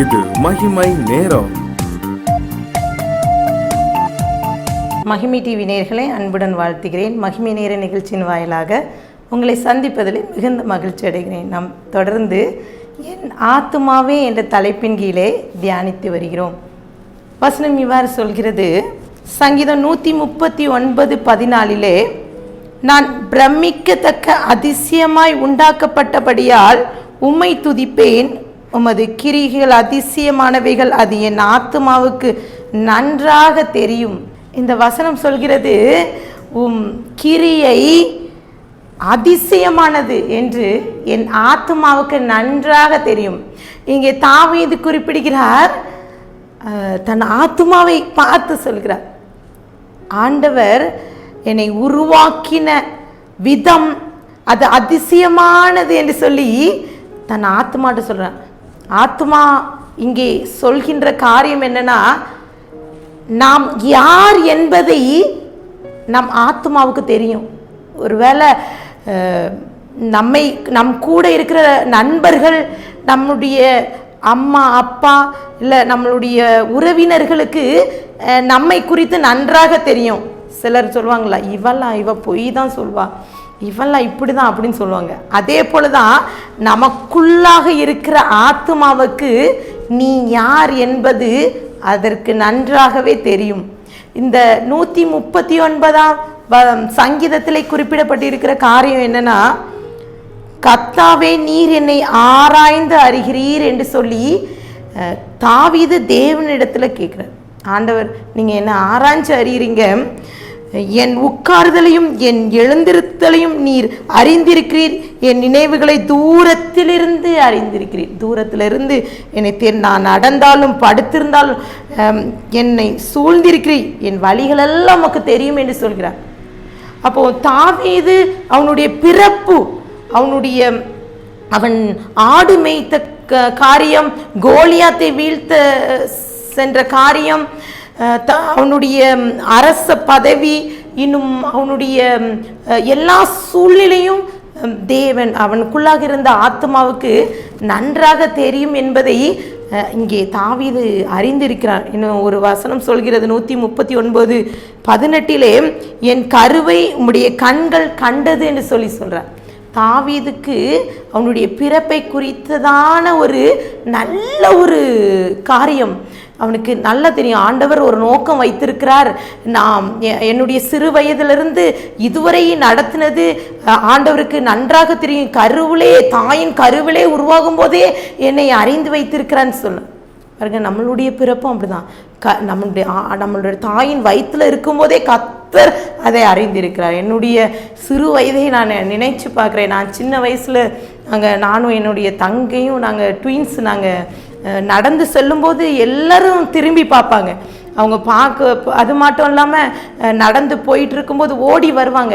இது மகிமை நேரம். மகிமை டிவி நேயர்களை அன்புடன் வாழ்த்துகிறேன். மகிமை நேர நிகழ்ச்சியின் வாயிலாக உங்களை சந்திப்பதில் மிகுந்த மகிழ்ச்சி அடைகிறேன். நாம் தொடர்ந்து என் ஆத்துமாவே என்ற தலைப்பின் கீழே தியானித்து வருகிறோம். வசனம் இவ்வாறு சொல்கிறது, சங்கீதம் 139:14 நான் பிரமிக்கத்தக்க அதிசயமாய் உண்டாக்கப்பட்டபடியால் உம்மை துதிப்பேன், உமது கிரிகள் அதிசயமானவைகள், அது என் ஆத்துமாவுக்கு நன்றாக தெரியும். இந்த வசனம் சொல்கிறது கிரியை அதிசயமானது என்று என் ஆத்துமாவுக்கு நன்றாக தெரியும். இங்கே தாவீது குறிப்பிடுகிறார், தன் ஆத்துமாவை பார்த்து சொல்கிறார், ஆண்டவர் என்னை உருவாக்கின விதம் அது அதிசயமானது என்று சொல்லி தன் ஆத்மாட்ட சொல்கிறார். ஆத்மா இங்கே சொல்கின்ற காரியம் என்னன்னா, நாம் யார் என்பதை நம் ஆத்மாவுக்கு தெரியும். ஒருவேளை நம் கூட இருக்கிற நண்பர்கள், நம்முடைய அம்மா அப்பா இல்லை நம்மளுடைய உறவினர்களுக்கு நம்மை குறித்து நன்றாக தெரியும். சிலர் சொல்லுவாங்களா, இவ பொய் தான் சொல்வா, இவெல்லாம் இப்படி தான் அப்படின்னு சொல்லுவாங்க. அதே போல தான் நமக்குள்ளாக இருக்கிற ஆத்மாவுக்கு நீ யார் என்பது அதற்கு நன்றாகவே தெரியும். இந்த 139 சங்கீதத்திலே குறிப்பிடப்பட்டிருக்கிற காரியம் என்னன்னா, கர்த்தாவே நீர் என்னை ஆராய்ந்து அறிகிறீர் என்று சொல்லி தாவீது தேவனிடத்துல கேட்கிறார். ஆண்டவர், நீங்க என்ன ஆராய்ஞ்சு அறிகிறீங்க, என் உட்கார்தலையும் என் எழுந்திருத்தலையும் நீர் அறிந்திருக்கிறீர், என் நினைவுகளை தூரத்திலிருந்து அறிந்திருக்கிறீர். தூரத்திலிருந்து என்னை நான் நடந்தாலும் படுத்திருந்தாலும் என்னை சூழ்ந்திருக்கிறீர், என் வழிகளெல்லாம் நமக்கு தெரியும் என்று சொல்கிறார். அப்போ தாவீது அவனுடைய பிறப்பு, அவன் ஆடு மேய்த்த காரியம், கோலியாத்தை வீழ்த்த சென்ற காரியம், அவனுடைய அரச பதவி, இன்னும் அவனுடைய எல்லா சூழ்நிலையும் தேவன் அவனுக்குள்ளாக இருந்த ஆத்மாவுக்கு நன்றாக தெரியும் என்பதை இங்கே தாவீது அறிந்திருக்கிறான். இன்னும் ஒரு வசனம் சொல்கிறது 139:18 என் கருவை உம்முடைய கண்கள் கண்டது என்று சொல்றார். தாவீதுக்கு அவனுடைய பிறப்பை குறித்ததான ஒரு நல்ல ஒரு காரியம் அவனுக்கு நல்லா தெரியும். ஆண்டவர் ஒரு நோக்கம் வைத்திருக்கிறார். நான் என்னுடைய சிறு வயதிலிருந்து இதுவரை நடத்தினது ஆண்டவருக்கு நன்றாக தெரியும். தாயின் கருவிலே உருவாகும் போதே என்னை அறிந்து வைத்திருக்கிறான்னு சொல்ல பாருங்க. நம்மளுடைய பிறப்பும் அப்படிதான். நம்மளுடைய தாயின் வயிற்றுல இருக்கும்போதே கர்த்தர் அதை அறிந்திருக்கிறார். என்னுடைய சிறு வயதை நான் நினைச்சு பார்க்குறேன். நான் சின்ன வயசுல நானும் என்னுடைய தங்கையும் ட்வின்ஸ் நடந்து செல்லும்போது எல்லாரும் திரும்பி பார்ப்பாங்க. அவங்க அது மட்டும் இல்லாமல் நடந்து போயிட்டு இருக்கும்போது ஓடி வருவாங்க.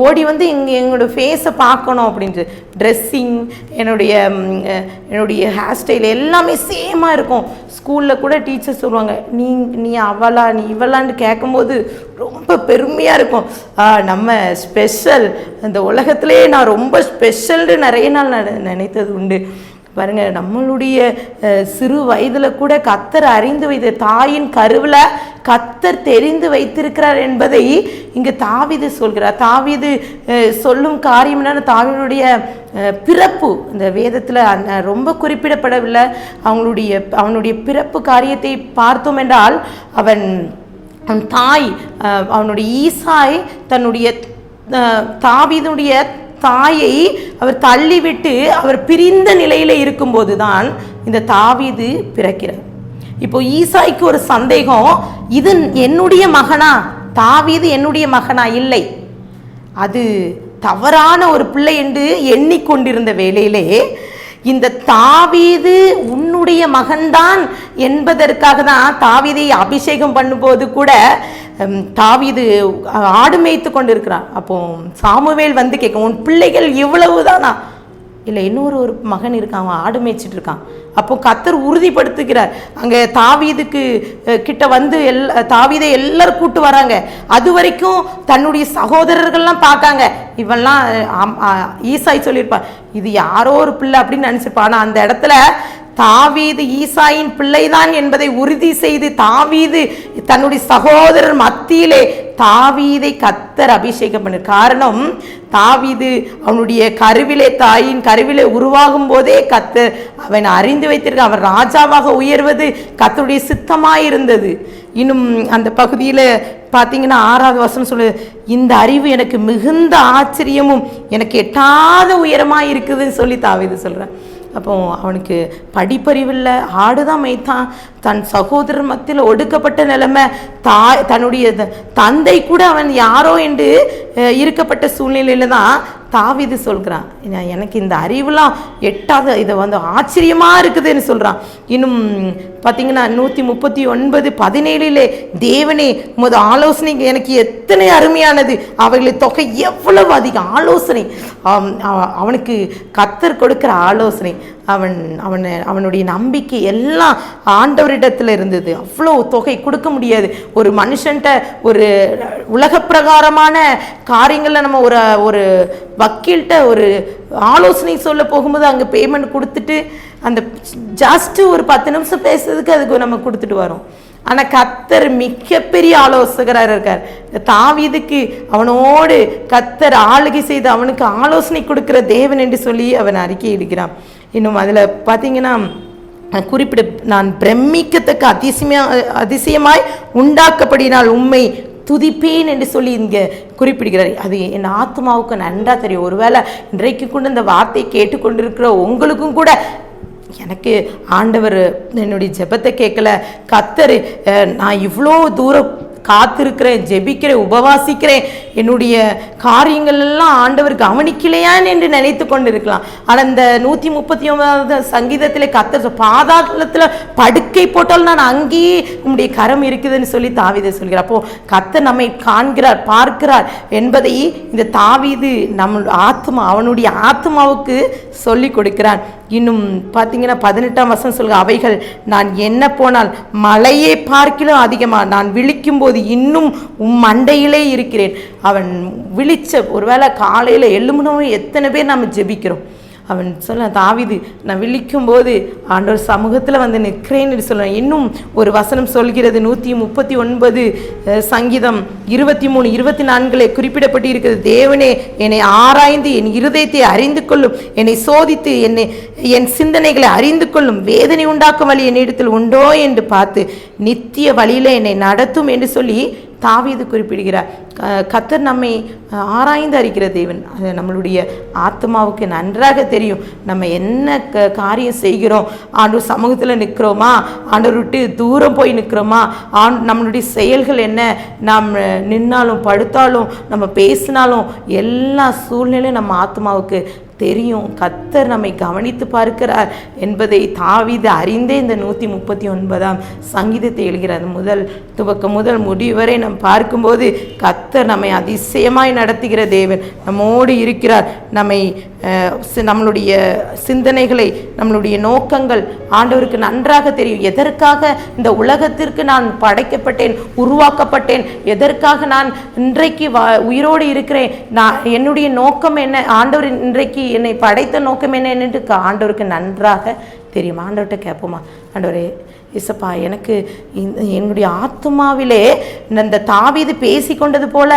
ஓடி வந்து எங்களோட ஃபேஸை பார்க்கணும் அப்படின்ட்டு. ட்ரெஸ்ஸிங், என்னுடைய ஹேர் ஸ்டைல் எல்லாமே சேமாக இருக்கும். ஸ்கூலில் கூட டீச்சர் சொல்லுவாங்க, நீ அவளா நீ இவளான்னு கேட்கும்போது ரொம்ப பெருமையாக இருக்கும். நம்ம ஸ்பெஷல், இந்த உலகத்திலே நான் ரொம்ப ஸ்பெஷல்னு நிறைய நாள் நினைத்தது உண்டு. பாருங்க, நம்மளுடைய சிறு வயதில் கூட கர்த்தர் அறிந்து வைத்த, தாயின் கருவில் கர்த்தர் தெரிந்து வைத்திருக்கிறார் என்பதை இங்கு தாவீது சொல்கிறார். தாவீது சொல்லும் காரியம் என்னன்னா, தாவீதுடைய பிறப்பு இந்த வேதத்தில் ரொம்ப குறிப்பிடப்படவில்லை. அவனுடைய பிறப்பு காரியத்தை பார்த்தோம் என்றால், அவன் தாய், அவனுடைய ஈசாய் தன்னுடைய தாவீதுடைய தாயை அவர் தள்ளிவிட்டு அவர் பிரிந்த நிலையில இருக்கும்போது தான் இந்த தாவீது பிறக்கிறார். இப்போ ஈசாய்க்கு ஒரு சந்தேகம், இது என்னுடைய மகனா, தாவீது என்னுடைய மகனா? இல்லை, அது தவறான ஒரு பிள்ளை என்று எண்ணிக்கொண்டிருந்த வேளையிலே இந்த தாவீது உன்னுடைய மகன்தான் என்பதற்காக தான் தாவீதை அபிஷேகம் பண்ணும்போது கூட தாவீது ஆடு மேய்த்து கொண்டு இருக்கிறான். அப்போ சாமுவேல் வந்து கேட்க, உன் பிள்ளைகள் இவ்வளவுதானா? இல்லை, இன்னொரு மகன் இருக்கான், அவன் ஆடு மேய்ச்சிட்டு இருக்கான். அப்போ கர்த்தர் உறுதிப்படுத்துகிறார். அங்கே தாவீதுக்கு கிட்ட வந்து தாவீதை எல்லாரும் கூட்டு வராங்க. அது வரைக்கும் தன்னுடைய சகோதரர்கள்லாம் பார்க்காங்க. இவெல்லாம் ஈசாய் சொல்லியிருப்பான், இது யாரோ ஒரு பிள்ளை அப்படின்னு நினச்சிருப்பான். ஆனால் அந்த இடத்துல தாவீது ஈசாயின் பிள்ளைதான் என்பதை உறுதி செய்து தாவீது தன்னுடைய சகோதரர் மத்தியிலே தாவீதை கர்த்தர் அபிஷேகம் பண்ண காரணம், தாவீது அவனுடைய கருவிலே, தாயின் கருவிலே உருவாகும் போதே கர்த்தர் அவன் அறிந்து வைத்திருக்க, அவன் ராஜாவாக உயர்வது கர்த்தருடைய சித்தமாயிருந்தது. இன்னும் அந்த பகுதியில் பார்த்தீங்கன்னா 6வது வசனம் சொல்லு, இந்த அறிவு எனக்கு மிகுந்த ஆச்சரியமும் எனக்கு எட்டாத உயரமாக இருக்குதுன்னு சொல்லி தாவீது சொல்கிறேன். அப்போ அவனுக்கு படிப்பறிவில்லை, ஆடுதான் மேய்த்தான், தன் சகோதரர் மத்தியில் ஒடுக்கப்பட்ட நிலைமை, தன்னுடைய தந்தை கூட அவன் யாரோ என்று இருக்கப்பட்ட சூழ்நிலையில தான் தாவீது சொல்கிறான், எனக்கு இந்த அறிவுலாம் எட்டாத, இதை ஆச்சரியமாக இருக்குதுன்னு சொல்கிறான். இன்னும் பார்த்தீங்கன்னா 139:17 தேவனே உமது ஆலோசனை எனக்கு எத்தனை அருமையானது, அவைகளின் தொகை எவ்வளவு அதிகம். ஆலோசனை, அவனுக்கு கர்த்தர் கொடுக்கிற ஆலோசனை, அவனுடைய நம்பிக்கை எல்லாம் ஆண்டவரிடத்தில் இருந்தது. அவ்வளோ தொகை கொடுக்க முடியாது ஒரு மனுஷன்ட்ட. ஒரு உலக பிரகாரமான காரியங்களில் நம்ம ஒரு வக்கீல்கிட்ட ஒரு ஆலோசனை சொல்ல போகும்போது அங்கே பேமெண்ட் கொடுத்துட்டு அந்த ஜஸ்ட்டு ஒரு 10 நிமிஷம் பேசுறதுக்கு அதுக்கு நம்ம கொடுத்துட்டு வரோம். ஆனால் கர்த்தர் மிகப்பெரிய ஆலோசகராக இருக்கார். தாவீதுக்கு அவனோடு கர்த்தர் ஆளுகை செய்து அவனுக்கு ஆலோசனை கொடுக்கிற தேவன் என்று சொல்லி அவன் அறிக்கை இடுகிறான். இன்னும் அதில் பார்த்தீங்கன்னா குறிப்பிட, நான் பிரமிக்கத்தக்க அதிசயமாய் உண்டாக்கப்படினால் உண்மை துதிப்பேன் என்று சொல்லி இங்கே குறிப்பிடுகிறார். அது என் ஆத்மாவுக்கு நன்றா தெரியும். ஒருவேளை இன்றைக்கு கூட இந்த வார்த்தை கேட்டுக்கொண்டிருக்கிற உங்களுக்கும் கூட, எனக்கு ஆண்டவர் என்னுடைய ஜெபத்தை கேட்கல, கர்த்தர் நான் இவ்வளோ தூரம் காத்திருக்கிறேன், ஜெபிக்கிறேன், உபவாசிக்கிறேன், என்னுடைய காரியங்கள் எல்லாம் ஆண்டவர் கவனிக்கலையான் என்று நினைத்து கொண்டு இருக்கலாம். ஆனால் இந்த 139வது சங்கீதத்தில் கர்த்தர் பாதாளத்தில் படுக்கை போட்டால் நான் அங்கேயே உங்களுடைய கரம் இருக்குதுன்னு சொல்லி தாவீது சொல்கிறார். அப்போ கர்த்தர் நம்மை காண்கிறார், பார்க்கிறார் என்பதை இந்த தாவீது நம்ம அவனுடைய ஆத்மாவுக்கு சொல்லி கொடுக்கிறான். இன்னும் பார்த்தீங்கன்னா 18ஆம் வசனம் சொல்லுங்க, அவைகள் நான் என்ன போனால் மலையை பார்க்கிலும் அதிகமாக நான் விழிக்கும் போது இன்னும் மண்டையிலே இருக்கிறேன். அவன் விழிச்ச, ஒருவேளை காலையில் எழும்புனவும் எத்தனை பேர் நம்ம ஜெபிக்கிறோம். அவன் சொல்ல, தாவீது நான் விழிக்கும் போது ஆண்டவர் சமூகத்தில் நிற்கிறேன்னு சொல்லுவேன். இன்னும் ஒரு வசனம் சொல்கிறது, 139 சங்கீதம் 23-24 குறிப்பிடப்பட்டு இருக்கிறது, தேவனே என்னை ஆராய்ந்து என் இருதயத்தை அறிந்து கொள்ளும், என்னை சோதித்து என் சிந்தனைகளை அறிந்து கொள்ளும், வேதனை உண்டாக்கும் வழி என்னிடத்தில் உண்டோ என்று பார்த்து நித்திய வழியில் என்னை நடத்தும் என்று சொல்லி தாவீது குறிப்பிடுகிறார். கர்த்தர் நம்மை ஆராய்ந்து அறிகிற தேவன். அது நம்மளுடைய ஆத்மாவுக்கு நன்றாக தெரியும். நம்ம என்ன காரியம் செய்கிறோம், ஆண்டவர் சமூகத்தில் நிற்கிறோமா, ஆண்டவர் விட்டு தூரம் போய் நிற்கிறோமா, நம்மளுடைய செயல்கள் என்ன, நாம் நின்னாலும் படுத்தாலும் நம்ம பேசினாலும் எல்லா சூழ்நிலையும் நம்ம ஆத்மாவுக்கு தெரியும். கர்த்தர் நம்மை கவனித்து பார்க்கிறார் என்பதை தாவீது அறிந்தே இந்த 139ஆம் சங்கீதத்தை எழுகிறார். முதல் முடிவு வரை நாம் பார்க்கும்போது கர்த்தர் நம்மை அதிசயமாய் நடத்துகிற தேவன், நம்மோடு இருக்கிறார். நம்மளுடைய சிந்தனைகளை, நம்மளுடைய நோக்கங்கள் ஆண்டவருக்கு நன்றாக தெரியும். எதற்காக இந்த உலகத்திற்கு நான் படைக்கப்பட்டேன், உருவாக்கப்பட்டேன், எதற்காக நான் இன்றைக்கு உயிரோடு இருக்கிறேன், என்னுடைய நோக்கம் என்ன, ஆண்டவர் இன்றைக்கு என்னை படைத்த நோக்கம் என்ன என்று ஆண்டவருக்கு நன்றாக தெரியும். ஆண்டவர்கிட்ட கேட்போமா, ஆண்டவரே இசப்பா, எனக்கு என்னுடைய ஆத்மாவிலே இந்த தாவீது பேசி கொண்டது போல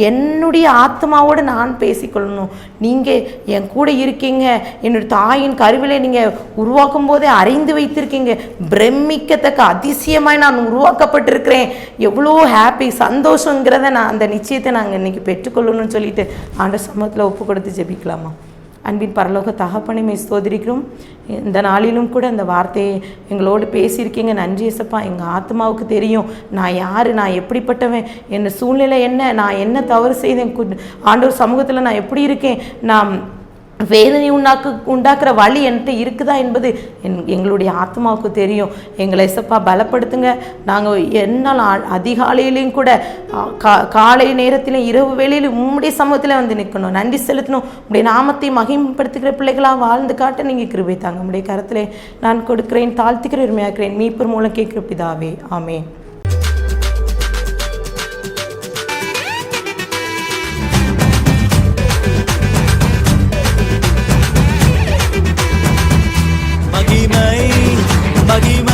என்னுடைய ஆத்மாவோடு நான் பேசிக்கொள்ளணும். நீங்கள் என் கூட இருக்கீங்க, என்னுடைய தாயின் கருவிலே நீங்கள் உருவாக்கும் போதே அறிந்து வைத்திருக்கீங்க, பிரமிக்கத்தக்க அதிசயமாய் நான் உருவாக்கப்பட்டிருக்கிறேன், எவ்வளோ ஹாப்பி, சந்தோஷங்கிறத நான் அந்த நிச்சயத்தை நாங்கள் இன்றைக்கி பெற்றுக்கொள்ளணும்னு சொல்லிட்டு ஆண்டவர் சமூகத்தில் ஒப்பு கொடுத்து ஜெபிக்கலாமா? அன்பின் பரலோக தகப்பனை ஸ்தோத்திரிக்கிறோம். இந்த நாளிலும் கூட அந்த வார்த்தையை எங்களோடு பேசியிருக்கீங்க. நன்றி இயேசப்பா. எங்கள் ஆத்மாவுக்கு தெரியும் நான் யார், நான் எப்படிப்பட்டவன், என் சூழ்நிலை என்ன, நான் என்ன தவறு செய்தேன், ஆண்டவர் சமூகத்தில் நான் எப்படி இருக்கேன், நான் வேதனை உண்டாக்குற வழி என்கிட்ட இருக்குதா என்பது எங்களுடைய ஆத்மாவுக்கு தெரியும். எங்களை இயேசப்பா பலப்படுத்துங்க. நாங்கள் என்னால் அதிகாலையிலையும் கூட காலை நேரத்திலும் இரவு வேளையிலும் உம்முடைய சமூகத்தில் நிற்கணும், நன்றி செலுத்தணும். உங்களுடைய நாமத்தை மகிமைப்படுத்துகிற பிள்ளைகளாக வாழ்ந்து காட்ட நீங்கள் கிருபை தாங்க. உங்களுடைய கரத்தில் நான் கொடுக்கிறேன், தாழ்த்துக்கிறேன், உரிமையாக்கிறேன். மீட்பர் மூலம் கேட்கிற பிதாவே, ஆமென். மகிமை மகிமை